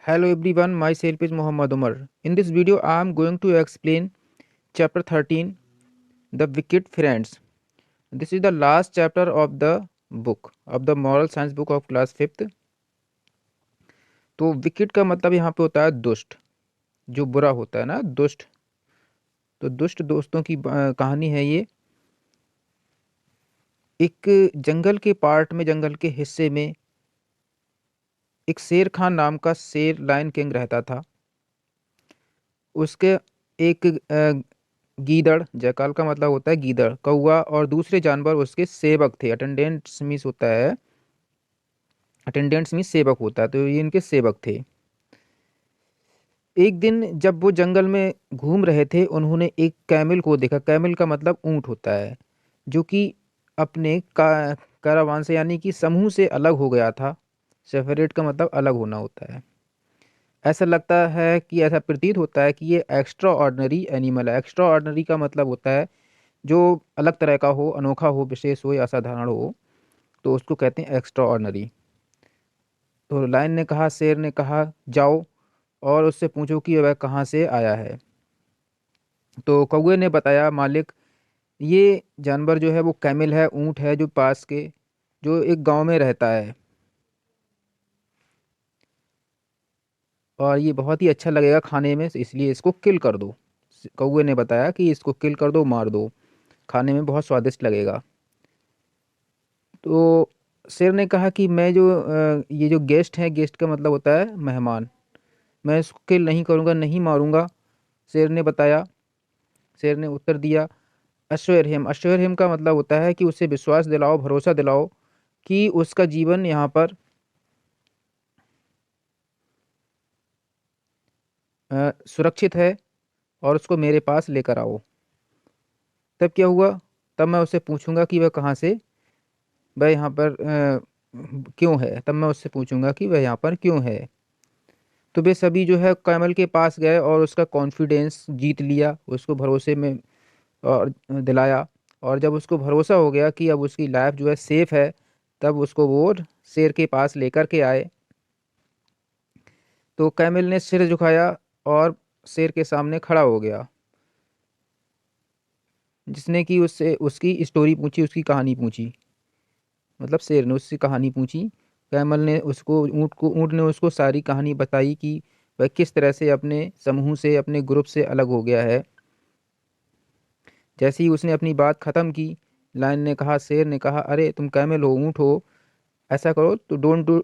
Hello everyone, myself is Muhammad Umar. In this video, I am going to explain chapter 13, The Wicked Friends. This is the last chapter of the book, of the moral science book of class 5th. तो wicket का मतलब यहाँ पे होता है दुष्ट, जो बुरा होता है ना, दुष्ट। तो दुष्ट दोस्तों की कहानी है ये। एक जंगल के पार्ट में, जंगल के हिस्से में एक शेर खान नाम का शेर लायन किंग रहता था। उसके एक गीदड़, जयकाल का मतलब होता है गीदड़, कौवा और दूसरे जानवर उसके सेवक थे। अटेंडेंट्स मीन्स होता है, अटेंडेंट्स मीन्स सेवक होता है, तो ये इनके सेवक थे। एक दिन जब वो जंगल में घूम रहे थे, उन्होंने एक कैमल को देखा। कैमल का मतलब ऊंट होता है, जो कि अपने कारावान से यानी कि समूह से अलग हो गया था। सेपरेट का मतलब अलग होना होता है। ऐसा लगता है कि ऐसा प्रतीत होता है कि ये एक्स्ट्रा ऑर्डनरी एनिमल है। एक्स्ट्रा ऑर्डनरी का मतलब होता है जो अलग तरह का हो, अनोखा हो, विशेष हो या असाधारण हो, तो उसको कहते हैं एक्स्ट्रा ऑर्डनरी। तो लायन ने कहा, शेर ने कहा, जाओ और उससे पूछो कि वह कहाँ से आया है। तो कौवे ने बताया, मालिक, ये जानवर जो है वो कैमल है, ऊंट है, जो पास के, जो एक गांव में रहता है, और ये बहुत ही अच्छा लगेगा खाने में, इसलिए इसको किल कर दो। कौवे ने बताया कि इसको किल कर दो, मार दो, खाने में बहुत स्वादिष्ट लगेगा। तो शेर ने कहा कि मैं जो ये जो गेस्ट है, गेस्ट का मतलब होता है मेहमान, मैं इसको किल नहीं करूँगा, नहीं मारूंगा, शेर ने बताया। शेर ने उत्तर दिया, अश्योर हिम। अश्योर हिम का मतलब होता है कि उसे विश्वास दिलाओ, भरोसा दिलाओ कि उसका जीवन यहाँ पर सुरक्षित है, और उसको मेरे पास लेकर आओ। तब क्या हुआ? तब मैं उससे पूछूंगा कि वह कहाँ से, वह यहाँ पर क्यों है। तब मैं उससे पूछूंगा कि वह यहाँ पर क्यों है। तो वे सभी जो है कैमल के पास गए और उसका कॉन्फिडेंस जीत लिया, उसको भरोसे में और दिलाया। और जब उसको भरोसा हो गया कि अब उसकी लाइफ जो है सेफ है, तब उसको वो शेर के पास लेकर के आए। तो कैमल ने सिर झुकाया और शेर के सामने खड़ा हो गया, जिसने कि उससे उसकी स्टोरी पूछी, उसकी कहानी पूछी। मतलब शेर ने उससे कहानी पूछी। कैमल ने उसको, ऊँट ने उसको सारी कहानी बताई कि वह किस तरह से अपने समूह से, अपने ग्रुप से अलग हो गया है। जैसे ही उसने अपनी बात खत्म की, लायन ने कहा, शेर ने कहा, अरे तुम कैमल हो, ऊँट हो, ऐसा करो तो don't to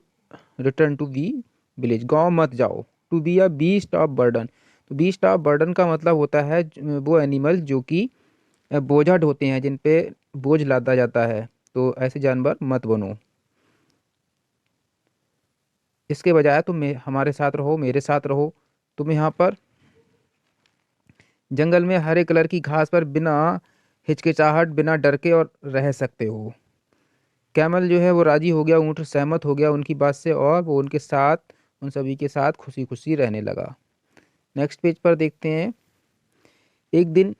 return to the village, गांव मत जाओ, to be a beast of burden. तो बीस्ट ऑफ बर्डन का मतलब होता है वो एनिमल जो कि बोझा ढोते हैं, जिन पे बोझ लादा जाता है। तो ऐसे जानवर मत बनो। इसके बजाय तुम हमारे साथ रहो, मेरे साथ रहो। तुम यहाँ पर जंगल में हरे कलर की घास पर बिना हिचकिचाहट, बिना डर के और रह सकते हो। कैमल जो है वो राजी हो गया, ऊँट सहमत हो गया उनकी बात से, और वो उनके साथ, उन सभी के साथ खुशी खुशी रहने लगा। नेक्स्ट पेज पर देखते हैं। एक दिन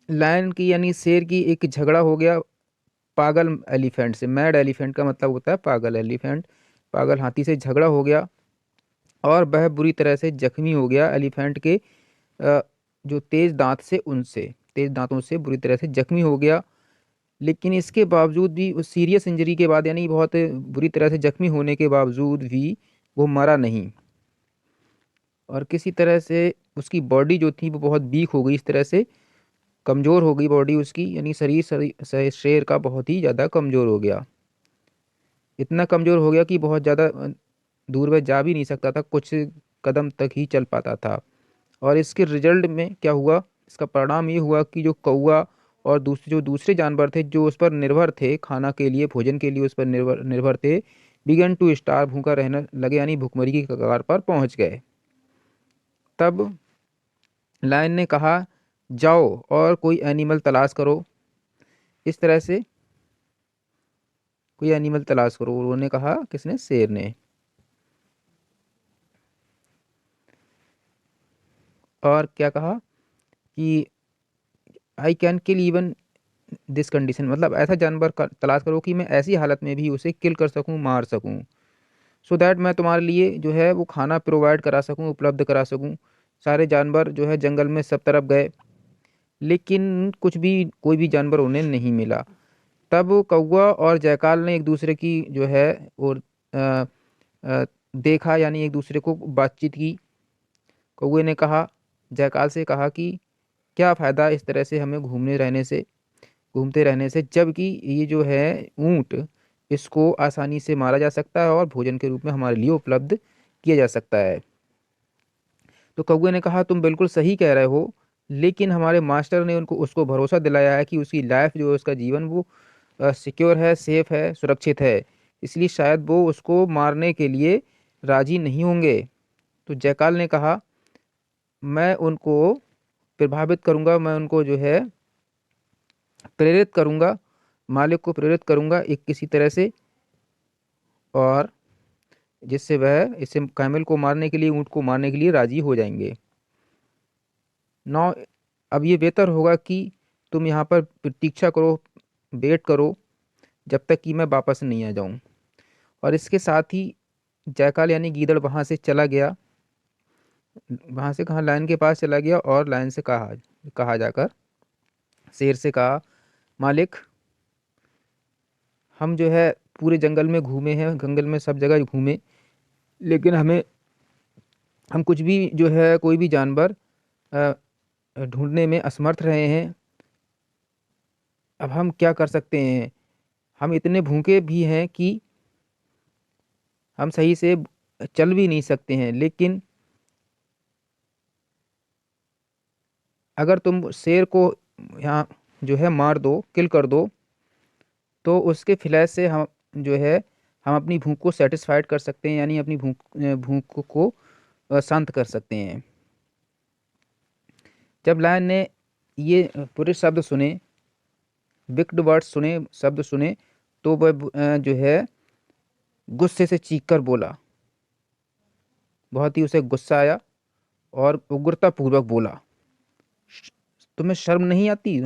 लायन की यानी शेर की एक झगड़ा हो गया पागल एलिफेंट से। मैड एलिफेंट का मतलब होता है पागल एलिफेंट। पागल हाथी से झगड़ा हो गया और वह बुरी तरह से जख्मी हो गया। एलिफेंट के अ, जो तेज दांत से, उनसे, तेज दांतों से बुरी तरह से जख्मी हो गया। लेकिन इसके बावजूद भी, उस सीरियस इंजरी के बाद, यानी बहुत बुरी तरह से जख्मी होने के बावजूद भी, वो मरा नहीं। और किसी तरह से उसकी बॉडी जो थी वो बहुत वीक हो गई, इस तरह से कमज़ोर हो गई बॉडी उसकी, यानी शरीर शेर का बहुत ही ज़्यादा कमज़ोर हो गया। इतना कमज़ोर हो गया कि बहुत ज़्यादा दूर वह जा भी नहीं सकता था, कुछ कदम तक ही चल पाता था। और इसके रिजल्ट में क्या हुआ, इसका परिणाम ये हुआ कि जो कौवा और दूसरे जानवर थे जो उस पर निर्भर थे, खाना के लिए, भोजन के लिए उस पर निर्भर निर्भर थे, बिगन टू स्टार, भूखा रहने लगे, यानी भुखमरी की कगार पर पहुंच गए। तब लायन ने कहा, जाओ और कोई एनिमल तलाश करो। इस तरह से कोई एनिमल तलाश करो, उन्होंने कहा, किसने? शेर ने। और क्या कहा कि I can kill even this condition, मतलब ऐसा जानवर का तलाश करो कि मैं ऐसी हालत में भी उसे किल कर सकूं, मार सकूं। सो दैट मैं तुम्हारे लिए जो है वो खाना प्रोवाइड करा सकूं, उपलब्ध करा सकूं। सारे जानवर जो है जंगल में सब तरफ गए, लेकिन कुछ भी कोई भी जानवर उन्हें नहीं मिला। तब कौवा और जयकाल ने एक दूसरे की जो है और अ, अ, देखा, यानी एक दूसरे को बातचीत की। कौवे ने कहा, जयकाल से कहा कि क्या फ़ायदा इस तरह से हमें घूमते रहने से, जबकि ये जो है ऊंट, इसको आसानी से मारा जा सकता है और भोजन के रूप में हमारे लिए उपलब्ध किया जा सकता है। तो कौवे ने कहा, तुम बिल्कुल सही कह रहे हो, लेकिन हमारे मास्टर ने उनको उसको भरोसा दिलाया है कि उसकी लाइफ जो है, उसका जीवन वो सिक्योर है, सेफ है, सुरक्षित है, इसलिए शायद वो उसको मारने के लिए राजी नहीं होंगे। तो जयकाल ने कहा, मैं उनको प्रभावित करूंगा, मैं उनको जो है प्रेरित करूंगा, मालिक को प्रेरित करूंगा एक किसी तरह से, और जिससे वह इसे कैमल को मारने के लिए, ऊँट को मारने के लिए राजी हो जाएंगे। नौ, अब ये बेहतर होगा कि तुम यहाँ पर प्रतीक्षा करो, वेट करो, जब तक कि मैं वापस नहीं आ जाऊं। और इसके साथ ही जयकाल यानी गीदड़ वहां से चला गया, वहां से कहा, लायन के पास चला गया और लायन से कहा कहा जाकर शेर से कहा, मालिक, हम जो है पूरे जंगल में घूमे हैं, जंगल में सब जगह घूमे, लेकिन हम कुछ भी जो है कोई भी जानवर अ, ढूंढने में असमर्थ रहे हैं। अब हम क्या कर सकते हैं? हम इतने भूखे भी हैं कि हम सही से चल भी नहीं सकते हैं, लेकिन अगर तुम शेर को यहाँ जो है मार दो, किल कर दो, तो उसके फ्लैश से हम जो है हम अपनी भूख को सेटिस्फाइड कर सकते हैं, यानी अपनी भूख को शांत कर सकते हैं। जब लायन ने ये पूरे शब्द सुने, विक्ड वर्ड्स सुने, शब्द सुने, तो वह जो है गुस्से से चीख कर बोला, बहुत ही उसे गुस्सा आया और उग्रता पूर्वक बोला, "श- तुम्हें शर्म नहीं आती?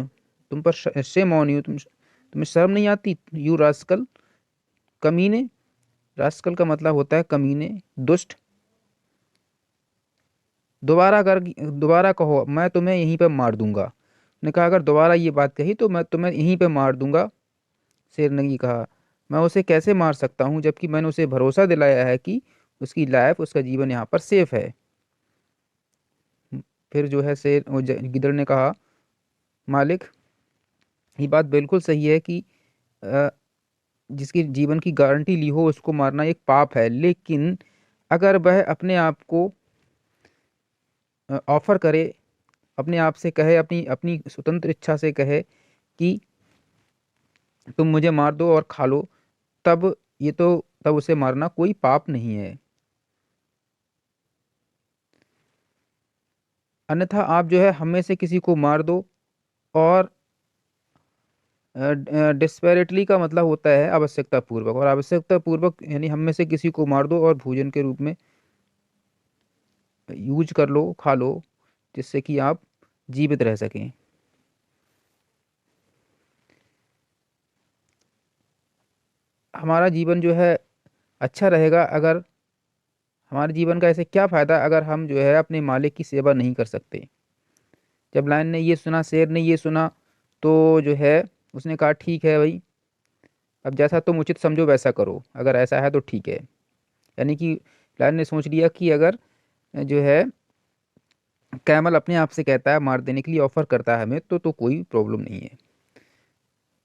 तुम पर शेम ऑन यू, तुम्हें शर्म नहीं आती, यू रास्कल, कमीने।" रास्कल का मतलब होता है कमीने, दुष्ट। दोबारा कहो, मैं तुम्हें यहीं पर मार दूंगा। ने कहा, अगर दोबारा ये बात कही तो मैं तुम्हें यहीं पे मार दूंगा। शेर ने ये कहा, मैं उसे कैसे मार सकता हूँ, जबकि मैंने उसे भरोसा दिलाया है कि उसकी लाइफ, उसका जीवन यहाँ पर सेफ है। फिर जो है गिदड़ ने कहा, मालिक, ये बात बिल्कुल सही है कि अ, जिसकी जीवन की गारंटी ली हो उसको मारना एक पाप है, लेकिन अगर वह अपने आप को ऑफर करे, अपने आप से कहे, अपनी अपनी स्वतंत्र इच्छा से कहे कि तुम मुझे मार दो और खा लो, तब ये तो तब उसे मारना कोई पाप नहीं है। अन्यथा आप जो है हम में से किसी को मार दो, और डिस्पेरेटली का मतलब होता है आवश्यकता पूर्वक, और आवश्यकता पूर्वक यानी हम में से किसी को मार दो और भोजन के रूप में यूज कर लो, खा लो, जिससे कि आप जीवित रह सकें। हमारा जीवन जो है अच्छा रहेगा अगर, हमारे जीवन का ऐसे क्या फ़ायदा अगर हम जो है अपने मालिक की सेवा नहीं कर सकते? जब लायन ने ये सुना, शेर ने ये सुना, तो जो है उसने कहा, ठीक है भाई, अब जैसा तुम उचित समझो वैसा करो, अगर ऐसा है तो ठीक है। यानी कि लायन ने सोच लिया कि अगर जो है कैमल अपने आप से कहता है, मार देने के लिए ऑफर करता है हमें, तो कोई प्रॉब्लम नहीं है।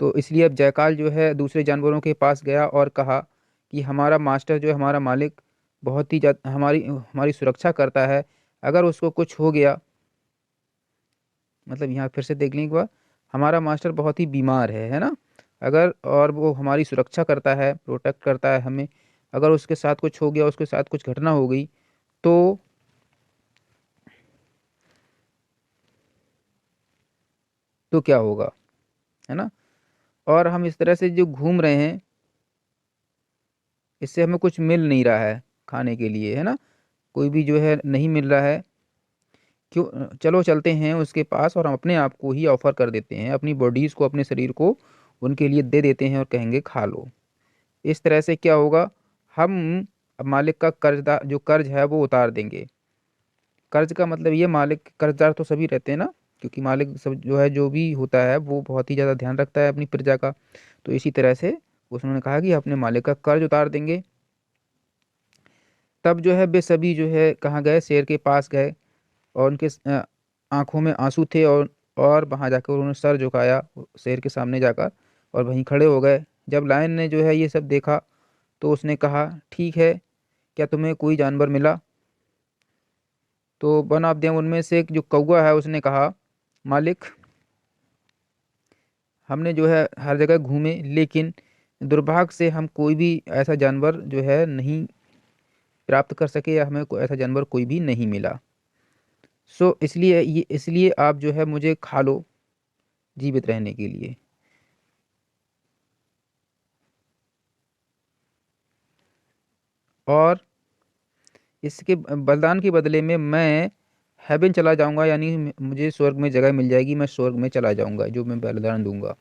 तो इसलिए अब जयकाल जो है दूसरे जानवरों के पास गया और कहा कि हमारा मास्टर जो है, हमारा मालिक बहुत ही ज़्यादा हमारी हमारी सुरक्षा करता है। अगर उसको कुछ हो गया, मतलब यहाँ फिर से देख लें एक बार, हमारा मास्टर बहुत ही बीमार है ना, अगर, और वो हमारी सुरक्षा करता है, प्रोटेक्ट करता है हमें, अगर उसके साथ कुछ हो गया, उसके साथ कुछ घटना हो गई, तो क्या होगा, है ना? और हम इस तरह से जो घूम रहे हैं, इससे हमें कुछ मिल नहीं रहा है खाने के लिए, है ना, कोई भी जो है नहीं मिल रहा है। क्यों, चलो चलते हैं उसके पास और हम अपने आप को ही ऑफर कर देते हैं, अपनी बॉडीज को, अपने शरीर को उनके लिए दे देते हैं और कहेंगे खा लो। इस तरह से क्या होगा, हम अब मालिक का कर्जदार जो कर्ज है वो उतार देंगे। कर्ज का मतलब ये, मालिक कर्जदार तो सभी रहते हैं ना, क्योंकि मालिक सब जो है, जो भी होता है वो बहुत ही ज़्यादा ध्यान रखता है अपनी प्रजा का। तो इसी तरह से उन्होंने कहा कि अपने मालिक का कर्ज उतार देंगे। तब जो है वे सभी जो है कहाँ गए, शेर के पास गए, और उनके आंखों में आंसू थे, और वहां जाकर उन्होंने सर झुकाया शेर के सामने जाकर, और वहीं खड़े हो गए। जब लायन ने जो है ये सब देखा, तो उसने कहा, ठीक है, क्या तुम्हें कोई जानवर मिला? तो वन ऑफ देम, उनमें से एक जो कौवा है, उसने कहा, मालिक, हमने जो है हर जगह घूमे, लेकिन दुर्भाग्य से हम कोई भी ऐसा जानवर जो है नहीं प्राप्त कर सके, या हमें ऐसा जानवर कोई भी नहीं मिला। सो इसलिए आप जो है मुझे खा लो जीवित रहने के लिए। और इसके बलिदान के बदले में मैं हेवन चला जाऊंगा, यानी मुझे स्वर्ग में जगह मिल जाएगी, मैं स्वर्ग में चला जाऊंगा जो मैं बलिदान दूंगा।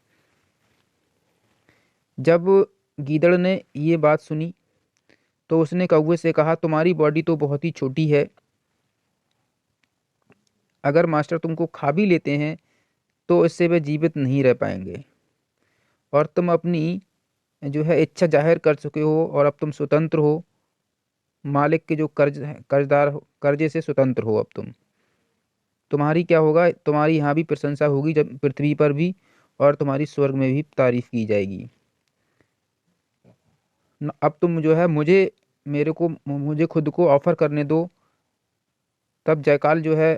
जब गीदड़ ने ये बात सुनी, तो उसने कौवे से कहा, तुम्हारी बॉडी तो बहुत ही छोटी है, अगर मास्टर तुमको खा भी लेते हैं तो इससे वे जीवित नहीं रह पाएंगे, और तुम अपनी जो है इच्छा जाहिर कर चुके हो, और अब तुम स्वतंत्र हो, मालिक के जो कर्ज है, कर्जदार कर्जे से स्वतंत्र हो अब तुम। तुम्हारी क्या होगा, तुम्हारी यहाँ भी प्रशंसा होगी, जब पृथ्वी पर भी, और तुम्हारी स्वर्ग में भी तारीफ की जाएगी। अब तुम जो है मुझे खुद को ऑफर करने दो। तब जयकाल जो है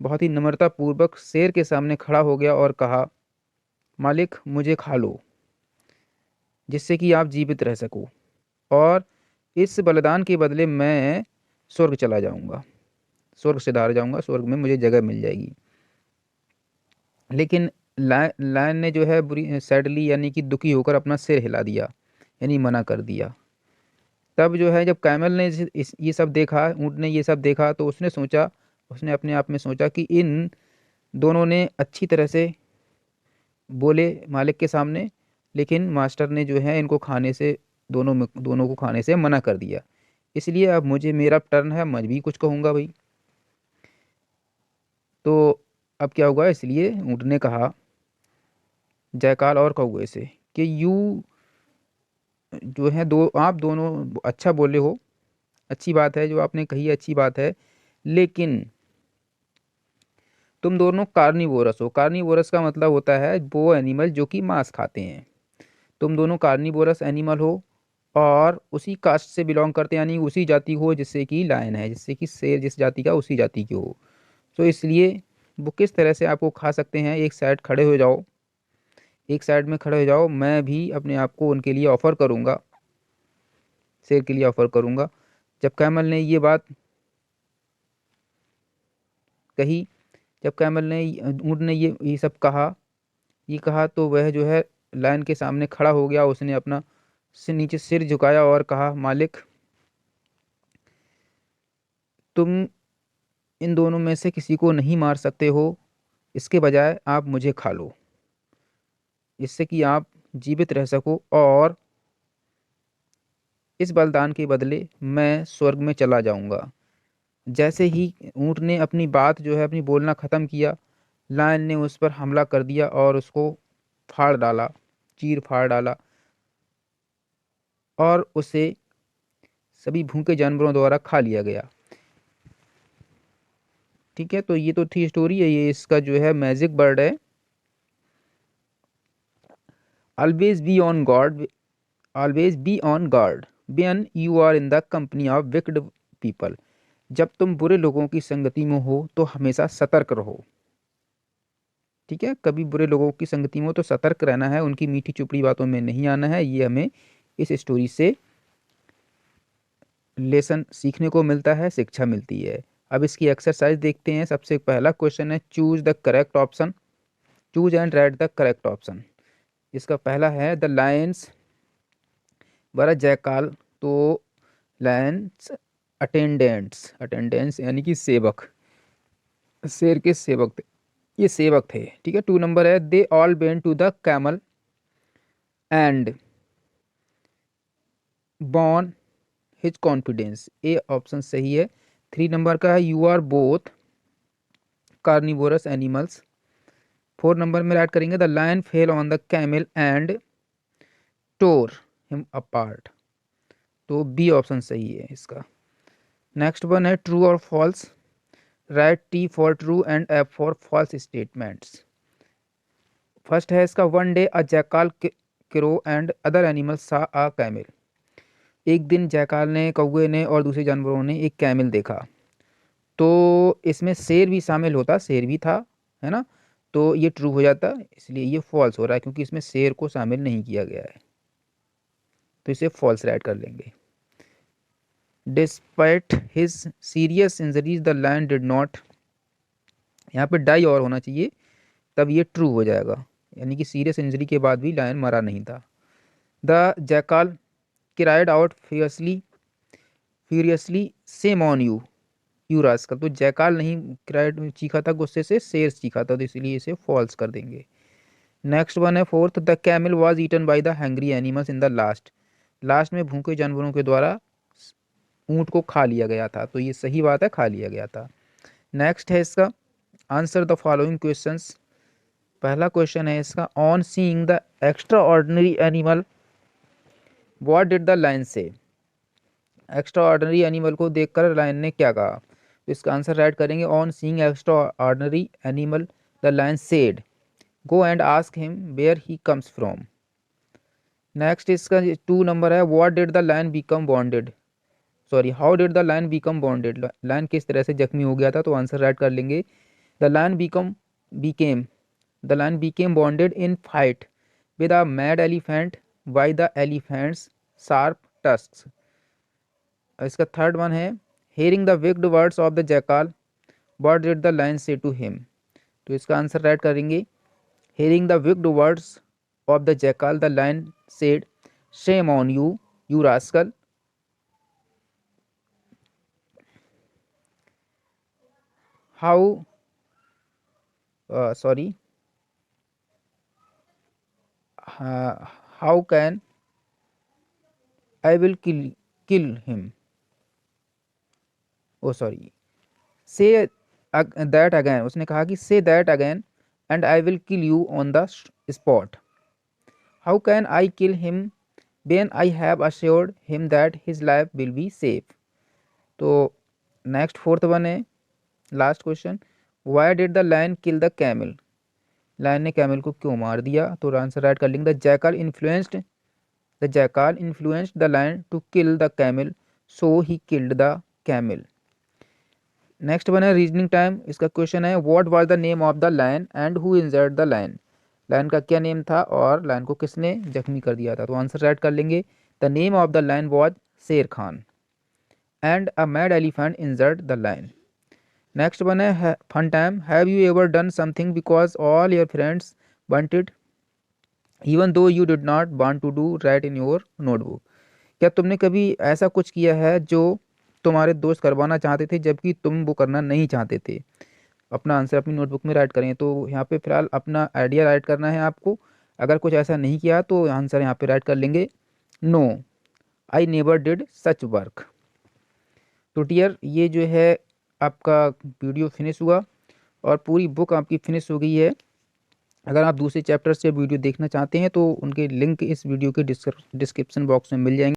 बहुत ही नम्रता पूर्वक शेर के सामने खड़ा हो गया और कहा, मालिक, मुझे खा लो, जिससे कि आप जीवित रह सको, और इस बलिदान के बदले मैं स्वर्ग चला जाऊंगा, स्वर्ग से धार जाऊंगा, स्वर्ग में मुझे जगह मिल जाएगी। लेकिन लायन ने जो है बुरी सैडली, यानी कि दुखी होकर अपना सिर हिला दिया, यानी मना कर दिया। तब जो है जब कैमल ने ये सब देखा, ऊँट ने ये सब देखा, तो उसने अपने आप में सोचा कि इन दोनों ने अच्छी तरह से बोले मालिक के सामने, लेकिन मास्टर ने जो है इनको खाने से, दोनों को खाने से मना कर दिया। इसलिए अब मुझे, मेरा टर्न है, मैं भी कुछ कहूँगा भाई। तो अब क्या होगा, इसलिए ऊँट ने कहा जयकाल और कौवे से कि यू जो है, दो आप दोनों अच्छा बोले हो, अच्छी बात है जो आपने कही है, अच्छी बात है, लेकिन तुम दोनों कार्निवोरस हो। कार्निवोरस का मतलब होता है वो एनिमल जो कि मांस खाते हैं। तुम दोनों कार्निवोरस एनिमल हो, और उसी कास्ट से बिलोंग करते हैं, यानी उसी जाति हो जिससे कि लायन है, जिससे कि शेर जिस जाति का, उसी जाति के हो। तो इसलिए वो किस तरह से आपको खा सकते हैं, एक साइड खड़े हो जाओ, एक साइड में खड़े हो जाओ, मैं भी अपने आप को उनके लिए ऑफर करूंगा, शेर के लिए ऑफर करूंगा। जब कैमल ने ये बात कही, जब कैमल ने, ऊँट ने ये सब कहा, ये कहा, तो वह जो है लायन के सामने खड़ा हो गया, उसने अपना से नीचे सिर झुकाया और कहा, मालिक, तुम इन दोनों में से किसी को नहीं मार सकते हो, इसके बजाय आप मुझे खा लो, इससे कि आप जीवित रह सको, और इस बलिदान के बदले मैं स्वर्ग में चला जाऊंगा। जैसे ही ऊँट ने अपनी बात जो है, अपनी बोलना खत्म किया, लायन ने उस पर हमला कर दिया और उसको फाड़ डाला, चीर फाड़ डाला, और उसे सभी भूखे जानवरों द्वारा खा लिया गया। ठीक है, तो ये तो थी स्टोरी है, ये इसका जो है मैजिक वर्ड है, always be on guard, always be on guard when you are in the company of wicked people. जब तुम बुरे लोगों की संगति में हो तो हमेशा सतर्क रहो। ठीक है, कभी बुरे लोगों की संगति में हो तो सतर्क रहना है, उनकी मीठी चुपड़ी बातों में नहीं आना है। ये हमें इस स्टोरी से लेसन सीखने को मिलता है, शिक्षा मिलती है। अब इसकी एक्सरसाइज देखते हैं। सबसे पहला क्वेश्चन है, choose the correct option, choose and right the correct option. इसका पहला है, द लायंस वर जयकाल। तो लायंस अटेंडेंट्स, अटेंडेंट्स यानी कि सेवक, शेर के सेवक थे, ये सेवक थे। ठीक है, 2 नंबर है, they all went to the camel and won his confidence, A option सही है। 3 नंबर का है you are both carnivorous animals. 4 number में ऐड करेंगे the lion fell on the camel and tore him apart, तो B option सही है इसका। नेक्स्ट वन है ट्रू और false, write T for true and F for false statements. First है इसका one day a jackal crow and other animals सा a camel. एक दिन जैकाल ने, कौवे ने और दूसरे जानवरों ने एक कैमल देखा। तो इसमें शेर भी शामिल होता, शेर भी था, है ना, तो ये ट्रू हो जाता, इसलिए ये फॉल्स हो रहा है क्योंकि इसमें शेर को शामिल नहीं किया गया है, तो इसे फॉल्स राइट कर लेंगे। Despite his serious injuries the lion did not, यहाँ पे डाई और होना चाहिए तब ये ट्रू हो जाएगा, यानी कि सीरियस इंजरी के बाद भी लायन मरा नहीं था। The jackal cried out furiously same on you you rascal, तो जैकाल नहीं क्राइड चीखा था गुस्से से, शेर चीखा था, तो इसलिए इसे फॉल्स कर देंगे। नेक्स्ट वन है fourth the camel was eaten by the hungry animals in the last में भूखे जानवरों के द्वारा ऊंट को खा लिया गया था, तो ये सही बात है, खा लिया गया था। नेक्स्ट है इसका आंसर द फॉलोइंग क्वेश्चंस। पहला क्वेश्चन है इसका on seeing the extraordinary animal what did the lion say, extraordinary animal को देखकर लायन ने क्या कहा, तो इसका आंसर राइट करेंगे on seeing extraordinary animal the lion said go and ask him where he comes from. Next इसका 2 number है what did the lion become bonded, sorry how did the lion become bonded, lion किस तरह से जख्मी हो गया था, तो आंसर राइट कर लेंगे the lion became the lion became bonded in fight with a mad elephant by the elephant's sharp tusks. इसका थर्ड वन है hearing the wicked words of the jackal what did the lion say to him, तो इसका answer write करेंगे hearing the wicked words of the jackal the lion said shame on you you rascal. How sorry how can I will kill him, oh sorry say that again, उसने कहा कि say that again and I will kill you on the spot, how can I kill him when I have assured him that his life will be safe। तो next fourth one है last question why did the lion kill the camel, lion ने camel को क्यों मार दिया, तो answer write कर लेंगे the jackal influenced the lion to kill the camel so he killed the camel. Next one है रीजनिंग टाइम, इसका क्वेश्चन है what was the name of the lion and who injured the lion, lion का क्या name था और lion को किसने जख्मी कर दिया था, तो आंसर राइट कर लेंगे the name of the lion was Sher Khan and a mad elephant injured the lion. Next one है fun time, have you ever done something because all your friends wanted even though you did not want to do write in your notebook, क्या तुमने कभी ऐसा कुछ किया है जो तुम्हारे दोस्त करवाना चाहते थे जबकि तुम वो करना नहीं चाहते थे, अपना आंसर अपनी नोटबुक में राइट करें, तो यहाँ पे फिलहाल अपना आइडिया राइट करना है आपको, अगर कुछ ऐसा नहीं किया तो आंसर यहाँ पे राइट कर लेंगे no I never did such work. तो डियर ये जो है आपका वीडियो फिनिश हुआ और पूरी बुक आपकी फिनिश हो गई है। अगर आप दूसरे चैप्टर से वीडियो देखना चाहते हैं तो उनके लिंक इस वीडियो के डिस्क्रिप्शन बॉक्स में मिल जाएंगे।